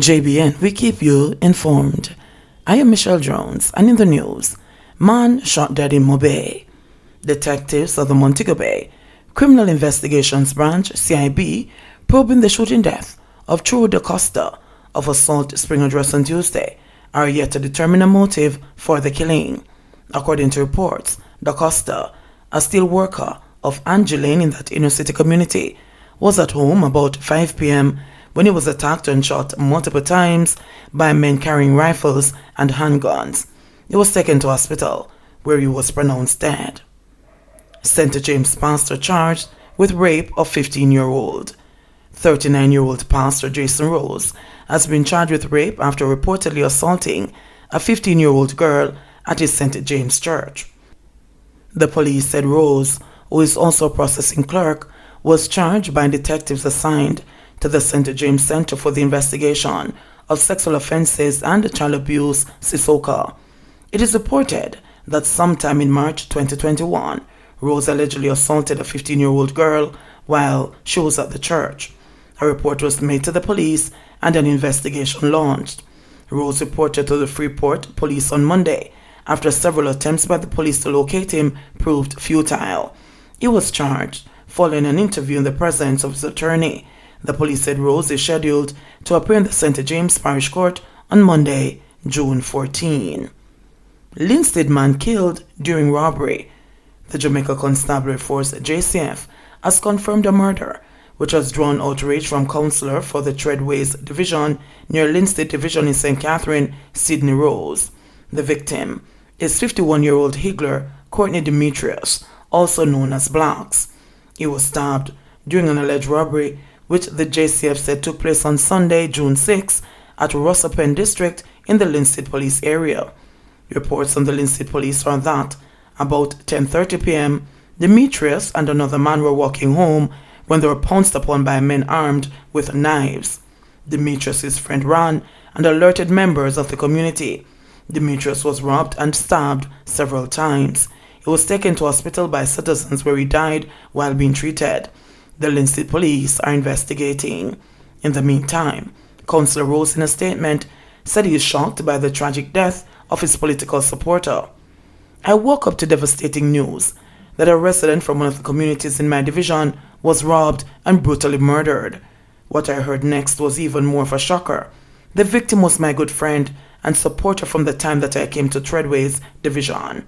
JBN, we keep you informed. I am Michelle Jones, and in the news, man shot dead in Mobay. Detectives of the Montego Bay Criminal Investigations Branch, CIB, probing the shooting death of True Da Costa of Assault Spring Address on Tuesday, are yet to determine a motive for the killing. According to reports, Da Costa, a steel worker of Angie Lane in that inner city community, was at home about 5 p.m. when he was attacked and shot multiple times by men carrying rifles and handguns. He was taken to hospital, where he was pronounced dead. St. James pastor charged with rape of 15-year-old. 39-year-old pastor Jason Rose has been charged with rape after reportedly assaulting a 15-year-old girl at his St. James church. The police said Rose, who is also a processing clerk, was charged by detectives assigned to the St. James Center for the Investigation of Sexual Offenses and Child Abuse, SISOCA. It is reported that sometime in March 2021, Rose allegedly assaulted a 15-year-old girl while she was at the church. A report was made to the police and an investigation launched. Rose reported to the Freeport police on Monday after several attempts by the police to locate him proved futile. He was charged following an interview in the presence of his attorney. The police said Rose is scheduled to appear in the St. James Parish Court on Monday, June 14. Linstead man killed during robbery. The Jamaica Constabulary Force JCF has confirmed a murder, which has drawn outrage from Councillor for the Treadways Division near Linstead Division in St. Catherine, Sydney Rose. The victim is 51-year-old Higgler Courtney Demetrius, also known as Blacks. He was stabbed during an alleged robbery which the JCF said took place on Sunday, June 6, at Rossapen District in the Linstead Police area. Reports on the Linstead Police are that about 10:30 p.m., Demetrius and another man were walking home when they were pounced upon by men armed with knives. Demetrius's friend ran and alerted members of the community. Demetrius was robbed and stabbed several times. He was taken to hospital by citizens where he died while being treated. The Linstead police are investigating. In the meantime, Councillor Rose in a statement said he is shocked by the tragic death of his political supporter. I woke up to devastating news that a resident from one of the communities in my division was robbed and brutally murdered. What I heard next was even more of a shocker. The victim was my good friend and supporter from the time that I came to Treadways Division.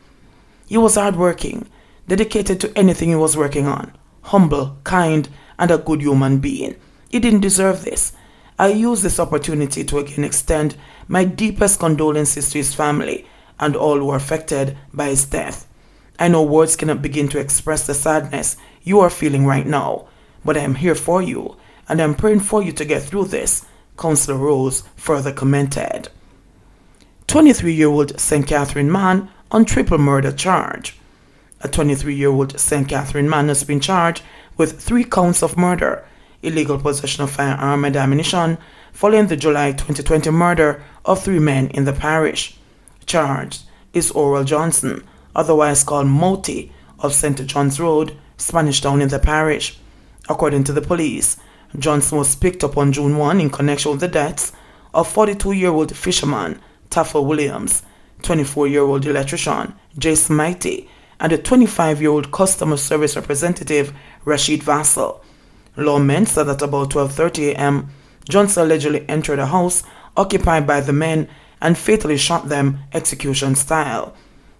He was hardworking, dedicated to anything he was working on, humble, kind, and a good human being. He didn't deserve this. I use this opportunity to again extend my deepest condolences to his family and all who are affected by his death. I know words cannot begin to express the sadness you are feeling right now, but I am here for you, and I am praying for you to get through this, Councillor Rose further commented. 23-year-old St. Catherine man on triple murder charge. A 23-year-old St. Catherine man has been charged with 3 counts of murder, illegal possession of firearm and ammunition, following the July 2020 murder of 3 men in the parish. Charged is Oral Johnson, otherwise called Moti, of St. John's Road, Spanish Town in the parish. According to the police, Johnson was picked up on June 1 in connection with the deaths of 42-year-old fisherman Taffa Williams, 24-year-old electrician Jace Mighty, and a 25-year-old customer service representative Rashid Vassal. Lawmen said that about 12:30 a.m., Johnson allegedly entered a house occupied by the men and fatally shot them execution style.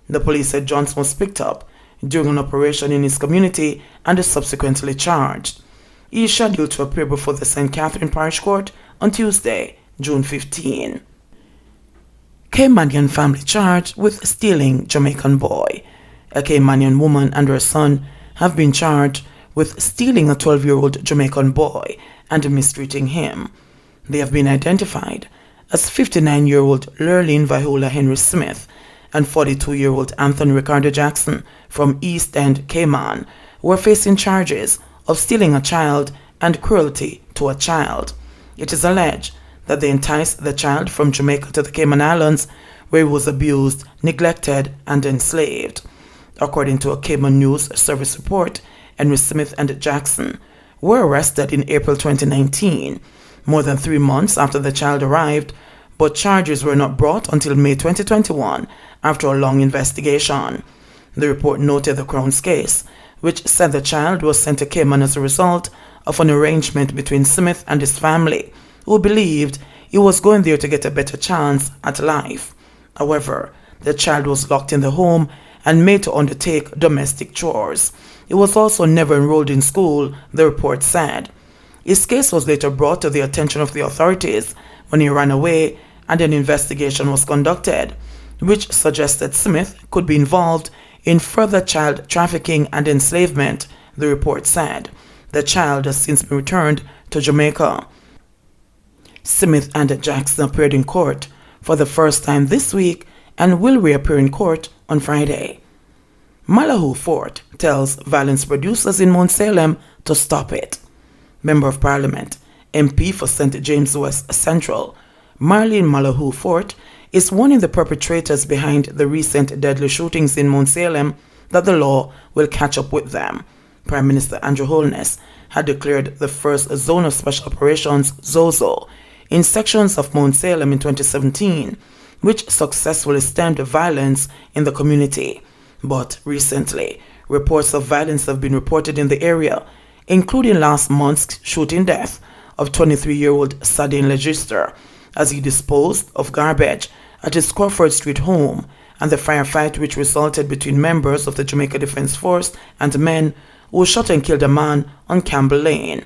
The police said Johnson was picked up during an operation in his community and is subsequently charged. He is scheduled to appear before the St. Catherine Parish Court on Tuesday, June 15. Caymanian family charged with stealing Jamaican boy. A Caymanian woman and her son have been charged with stealing a 12-year-old Jamaican boy and mistreating him. They have been identified as 59-year-old Lurleen Viola Henry Smith and 42-year-old Anthony Ricardo Jackson from East End, Cayman, who are facing charges of stealing a child and cruelty to a child. It is alleged that they enticed the child from Jamaica to the Cayman Islands, where he was abused, neglected, and enslaved. According to a Cayman News Service report, Henry Smith and Jackson were arrested in April 2019. more than 3 months after the child arrived, but charges were not brought until May 2021 after a long investigation. The report noted the Crown's case, which said the child was sent to Cayman as a result of an arrangement between Smith and his family, who believed he was going there to get a better chance at life. However, the child was locked in the home and made to undertake domestic chores. He was also never enrolled in school, the report said. His case was later brought to the attention of the authorities when he ran away and an investigation was conducted, which suggested Smith could be involved in further child trafficking and enslavement, the report said. The child has since been returned to Jamaica. Smith and Jackson appeared in court for the first time this week and will reappear in court on Friday. Malahoo Fort tells violence producers in Mount Salem to stop it. Member of Parliament, MP for St. James West Central, Marlene Malahoo Fort, is warning the perpetrators behind the recent deadly shootings in Mount Salem that the law will catch up with them. Prime Minister Andrew Holness had declared the first zone of special operations, ZOZO, in sections of Mount Salem in 2017, which successfully stemmed violence in the community. But recently, reports of violence have been reported in the area, including last month's shooting death of 23-year-old Sadine Legister as he disposed of garbage at his Crawford Street home, and the firefight which resulted between members of the Jamaica Defence Force and men who shot and killed a man on Campbell Lane.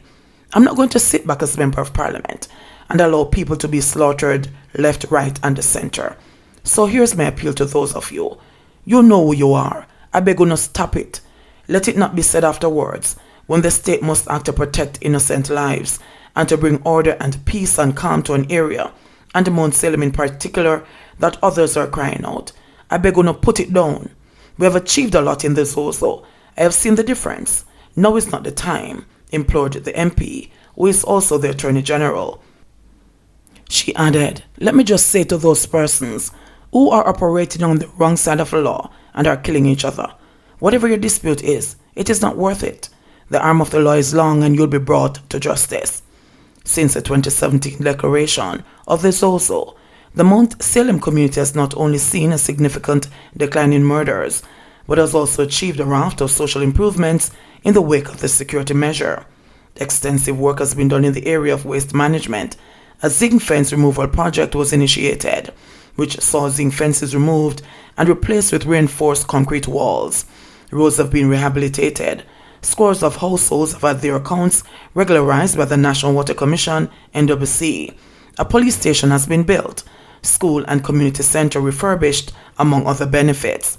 I'm not going to sit back as Member of Parliament and allow people to be slaughtered left, right, and center. So here's my appeal to those of you. You know who you are. I beg you to stop it. Let it not be said afterwards, when the state must act to protect innocent lives and to bring order and peace and calm to an area, and Mount Salem in particular, that others are crying out. I beg you to put it down. We have achieved a lot in this also. I have seen the difference. Now is not the time, implored the MP, who is also the Attorney General. She added, let me just say to those persons who are operating on the wrong side of the law and are killing each other, whatever your dispute is, it is not worth it. The arm of the law is long and you'll be brought to justice. Since the 2017 declaration of the ZOZO, the Mount Salem community has not only seen a significant decline in murders, but has also achieved a raft of social improvements in the wake of the security measure. Extensive work has been done in the area of waste management. A zinc fence removal project was initiated, which saw zinc fences removed and replaced with reinforced concrete walls. Roads have been rehabilitated. Scores of households have had their accounts regularized by the National Water Commission, NWC. A police station has been built, school and community center refurbished, among other benefits.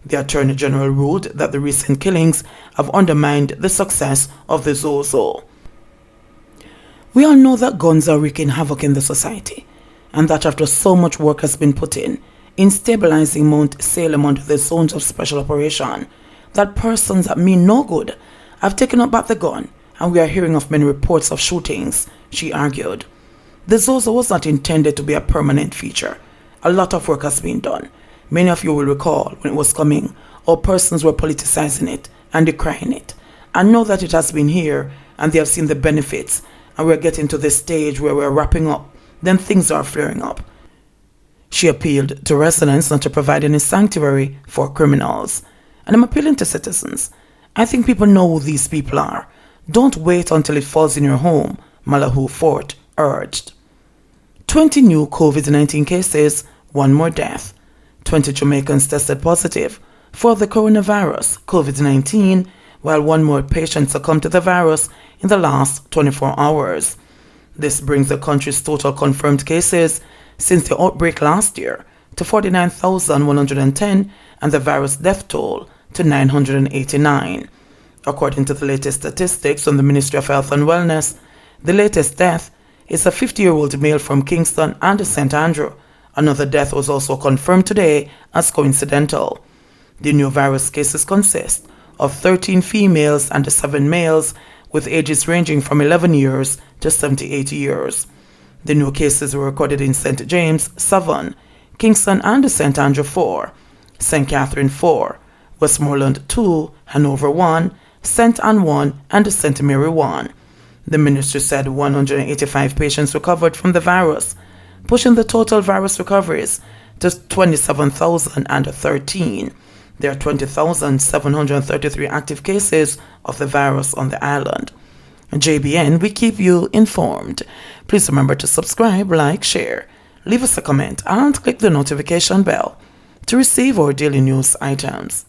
The Attorney General ruled that the recent killings have undermined the success of the ZOZO. We all know that guns are wreaking havoc in the society, and that after so much work has been put in stabilizing Mount Salem under the zones of special operation, that persons that mean no good have taken up back the gun, and we are hearing of many reports of shootings, she argued. The ZOZO was not intended to be a permanent feature. A lot of work has been done. Many of you will recall when it was coming, or persons were politicizing it and decrying it. I know that it has been here, and they have seen the benefits, and we're getting to this stage where we're wrapping up, then things are flaring up. She appealed to residents not to provide any sanctuary for criminals. And I'm appealing to citizens. I think people know who these people are. Don't wait until it falls in your home, Malahoo Fort urged. 20 new COVID-19 cases, 1 more death. 20 Jamaicans tested positive for the coronavirus, COVID-19, while 1 more patient succumbed to the virus in the last 24 hours. This brings the country's total confirmed cases since the outbreak last year to 49,110 and the virus death toll to 989. According to the latest statistics from the Ministry of Health and Wellness, the latest death is a 50-year-old male from Kingston and St. Andrew. Another death was also confirmed today as coincidental. The new virus cases consist of 13 females and 7 males with ages ranging from 11 years to 78 years. The new cases were recorded in St. James, 7, Kingston and St. Andrew, 4, St. Catherine, 4, Westmoreland, 2, Hanover, 1, St. Anne, 1, and St. Mary, 1. The ministry said 185 patients recovered from the virus, pushing the total virus recoveries to 27,013. There are 20,733 active cases of the virus on the island. JBN, we keep you informed. Please remember to subscribe, like, share, leave us a comment, and click the notification bell to receive our daily news items.